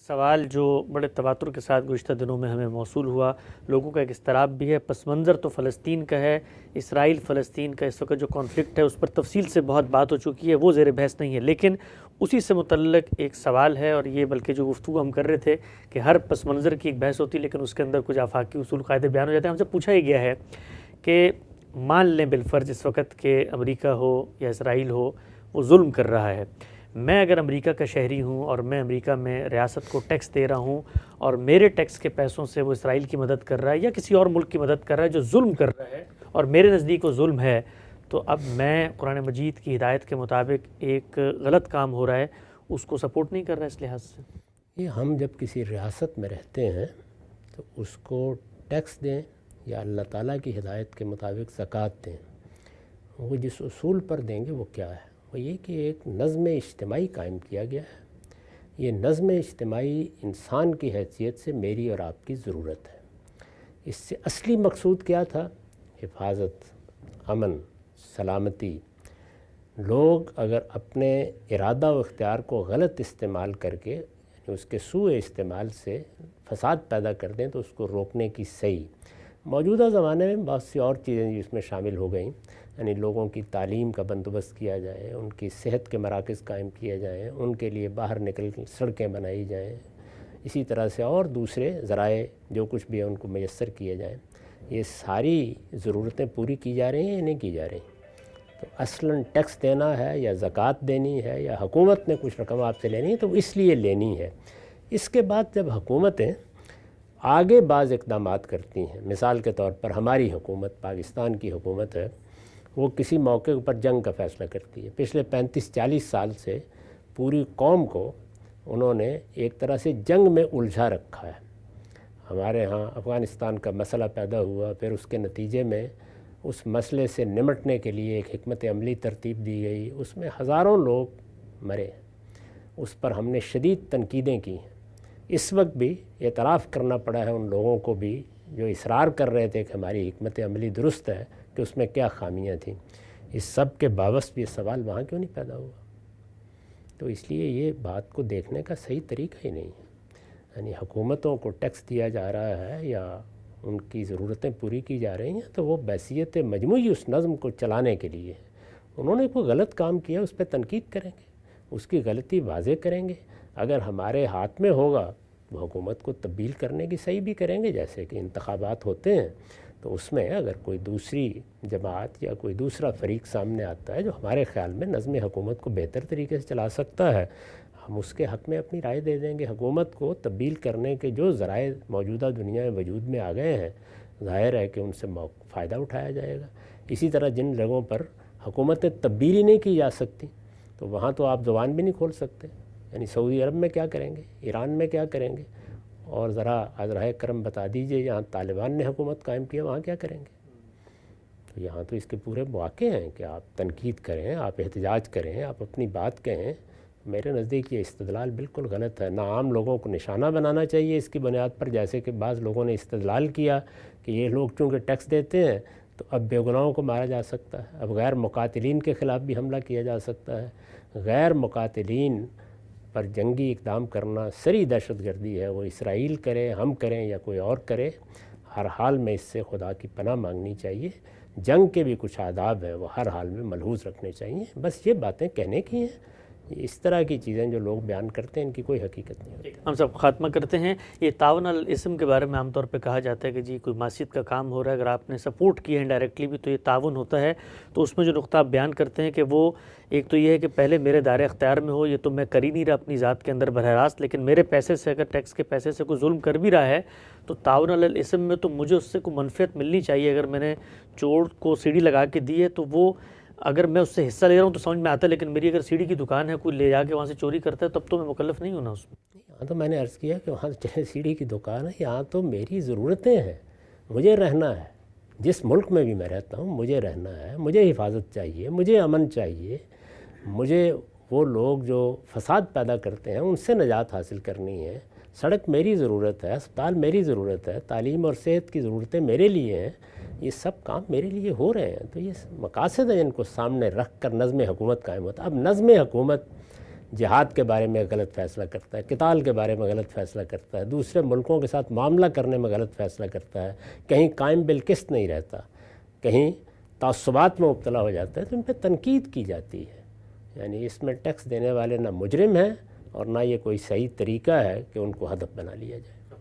سوال جو بڑے تواتر کے ساتھ گزشتہ دنوں میں ہمیں موصول ہوا، لوگوں کا ایک اضطراب بھی ہے، پس منظر تو فلسطین کا ہے، اسرائیل فلسطین کا اس وقت جو کانفلکٹ ہے اس پر تفصیل سے بہت بات ہو چکی ہے، وہ زیر بحث نہیں ہے، لیکن اسی سے متعلق ایک سوال ہے، اور یہ بلکہ جو گفتگو ہم کر رہے تھے کہ ہر پس منظر کی ایک بحث ہوتی ہے لیکن اس کے اندر کچھ آفاقی اصول قاعدے بیان ہو جاتے ہیں۔ ہم سے پوچھا ہی گیا ہے کہ مان لیں بالفرض اس وقت کہ امریکہ ہو یا اسرائیل ہو وہ ظلم کر رہا ہے، میں اگر امریکہ کا شہری ہوں اور میں امریکہ میں ریاست کو ٹیکس دے رہا ہوں اور میرے ٹیکس کے پیسوں سے وہ اسرائیل کی مدد کر رہا ہے یا کسی اور ملک کی مدد کر رہا ہے جو ظلم کر رہا ہے اور میرے نزدیک وہ ظلم ہے، تو اب میں قرآن مجید کی ہدایت کے مطابق ایک غلط کام ہو رہا ہے اس کو سپورٹ نہیں کر رہا اس لحاظ سے؟ یہ ہم جب کسی ریاست میں رہتے ہیں تو اس کو ٹیکس دیں یا اللہ تعالیٰ کی ہدایت کے مطابق زکوٰۃ دیں، وہ جس اصول پر دیں گے وہ کیا ہے؟ وہ یہ کہ ایک نظم اجتماعی قائم کیا گیا ہے۔ یہ نظم اجتماعی انسان کی حیثیت سے میری اور آپ کی ضرورت ہے۔ اس سے اصلی مقصود کیا تھا؟ حفاظت، امن، سلامتی۔ لوگ اگر اپنے ارادہ و اختیار کو غلط استعمال کر کے یعنی اس کے سوء استعمال سے فساد پیدا کر دیں تو اس کو روکنے کی صحیح۔ موجودہ زمانے میں بہت سی اور چیزیں اس میں شامل ہو گئیں، یعنی لوگوں کی تعلیم کا بندوبست کیا جائے، ان کی صحت کے مراکز قائم کیے جائیں، ان کے لیے باہر نکل سڑکیں بنائی جائیں، اسی طرح سے اور دوسرے ذرائع جو کچھ بھی ہیں ان کو میسر کیے جائیں۔ یہ ساری ضرورتیں پوری کی جا رہی ہیں یا نہیں کی جا رہی؟ تو اصلاً ٹیکس دینا ہے یا زکوٰۃ دینی ہے یا حکومت نے کچھ رقم آپ سے لینی ہے تو اس لیے لینی ہے۔ اس کے بعد جب حکومتیں آگے بعض اقدامات کرتی ہیں، مثال کے طور پر ہماری حکومت، پاکستان کی حکومت ہے، وہ کسی موقع پر جنگ کا فیصلہ کرتی ہے۔ پچھلے 35-40 سال سے پوری قوم کو انہوں نے ایک طرح سے جنگ میں الجھا رکھا ہے۔ ہمارے ہاں افغانستان کا مسئلہ پیدا ہوا، پھر اس کے نتیجے میں اس مسئلے سے نمٹنے کے لیے ایک حکمت عملی ترتیب دی گئی، اس میں ہزاروں لوگ مرے، اس پر ہم نے شدید تنقیدیں کی ہیں۔ اس وقت بھی اعتراف کرنا پڑا ہے ان لوگوں کو بھی جو اصرار کر رہے تھے کہ ہماری حکمت عملی درست ہے کہ اس میں کیا خامیاں تھیں۔ اس سب کے باوجود یہ سوال وہاں کیوں نہیں پیدا ہوا؟ تو اس لیے یہ بات کو دیکھنے کا صحیح طریقہ ہی نہیں ہے۔ یعنی حکومتوں کو ٹیکس دیا جا رہا ہے یا ان کی ضرورتیں پوری کی جا رہی ہیں تو وہ بحیثیت مجموعی اس نظم کو چلانے کے لیے ہے۔ انہوں نے کوئی غلط کام کیا اس پہ تنقید کریں گے، اس کی غلطی واضح کریں گے، اگر ہمارے ہاتھ میں ہوگا وہ حکومت کو تبدیل کرنے کی صحیح بھی کریں گے، جیسے کہ انتخابات ہوتے ہیں تو اس میں اگر کوئی دوسری جماعت یا کوئی دوسرا فریق سامنے آتا ہے جو ہمارے خیال میں نظم حکومت کو بہتر طریقے سے چلا سکتا ہے، ہم اس کے حق میں اپنی رائے دے دیں گے۔ حکومت کو تبدیل کرنے کے جو ذرائع موجودہ دنیا میں وجود میں آ گئے ہیں، ظاہر ہے کہ ان سے فائدہ اٹھایا جائے گا۔ اسی طرح جن جگہوں پر حکومتیں تبدیلی نہیں کی جا سکتی تو وہاں تو آپ زبان بھی نہیں کھول سکتے، یعنی سعودی عرب میں کیا کریں گے، ایران میں کیا کریں گے، اور ذرا عذرائے کرم بتا دیجئے جہاں طالبان نے حکومت قائم کیا وہاں کیا کریں گے؟ تو یہاں تو اس کے پورے مواقع ہیں کہ آپ تنقید کریں، آپ احتجاج کریں، آپ اپنی بات کہیں۔ میرے نزدیک یہ استدلال بالکل غلط ہے۔ نہ عام لوگوں کو نشانہ بنانا چاہیے اس کی بنیاد پر، جیسے کہ بعض لوگوں نے استدلال کیا کہ یہ لوگ چونکہ ٹیکس دیتے ہیں تو اب بے گناہوں کو مارا جا سکتا ہے، اب غیر مقاتلین کے خلاف بھی حملہ کیا جا سکتا ہے۔ غیر مقاتلین پر جنگی اقدام کرنا سری دہشت گردی ہے، وہ اسرائیل کرے، ہم کریں یا کوئی اور کرے، ہر حال میں اس سے خدا کی پناہ مانگنی چاہیے۔ جنگ کے بھی کچھ آداب ہیں وہ ہر حال میں ملحوظ رکھنے چاہیے۔ بس یہ باتیں کہنے کی ہیں، اس طرح کی چیزیں جو لوگ بیان کرتے ہیں ان کی کوئی حقیقت نہیں ہوتی۔ ہم سب خاتمہ کرتے ہیں۔ یہ تعاون الاسم کے بارے میں عام طور پہ کہا جاتا ہے کہ جی کوئی معصیت کا کام ہو رہا ہے، اگر آپ نے سپورٹ کیا ہے انڈائریکٹلی بھی تو یہ تعاون ہوتا ہے، تو اس میں جو نقطہ آپ بیان کرتے ہیں کہ وہ ایک تو یہ ہے کہ پہلے میرے دائرہ اختیار میں ہو، یہ تو میں کر ہی نہیں رہا اپنی ذات کے اندر براہ راست، لیکن میرے پیسے سے اگر ٹیکس کے پیسے سے کوئی ظلم کر بھی رہا ہے تو تعاون الاسم میں تو مجھے اس سے کوئی منفعت ملنی چاہیے۔ اگر میں نے چور کو سیڑھی لگا کے دی ہے تو وہ اگر میں اس سے حصہ لے رہا ہوں تو سمجھ میں آتا ہے، لیکن میری اگر سیڑھی کی دکان ہے کوئی لے جا کے وہاں سے چوری کرتا ہے تب تو میں مکلف نہیں ہونا اس میں۔ یہاں تو میں نے عرض کیا کہ وہاں چاہے سیڑھی کی دکان ہے، یہاں تو میری ضرورتیں ہیں، مجھے رہنا ہے، جس ملک میں بھی میں رہتا ہوں مجھے رہنا ہے، مجھے حفاظت چاہیے، مجھے امن چاہیے، مجھے وہ لوگ جو فساد پیدا کرتے ہیں ان سے نجات حاصل کرنی ہے۔ سڑک میری ضرورت ہے، اسپتال میری ضرورت ہے، تعلیم اور صحت کی ضرورتیں میرے لیے ہیں، یہ سب کام میرے لیے ہو رہے ہیں۔ تو یہ مقاصد ہیں جن کو سامنے رکھ کر نظم حکومت قائم ہوتا ہے۔ اب نظم حکومت جہاد کے بارے میں غلط فیصلہ کرتا ہے، قتال کے بارے میں غلط فیصلہ کرتا ہے، دوسرے ملکوں کے ساتھ معاملہ کرنے میں غلط فیصلہ کرتا ہے، کہیں قائم بالقسط نہیں رہتا، کہیں تعصبات میں مبتلا ہو جاتا ہے، تو ان پہ تنقید کی جاتی ہے۔ یعنی اس میں ٹیکس دینے والے نہ مجرم ہیں اور نہ یہ کوئی صحیح طریقہ ہے کہ ان کو ہدف بنا لیا جائے۔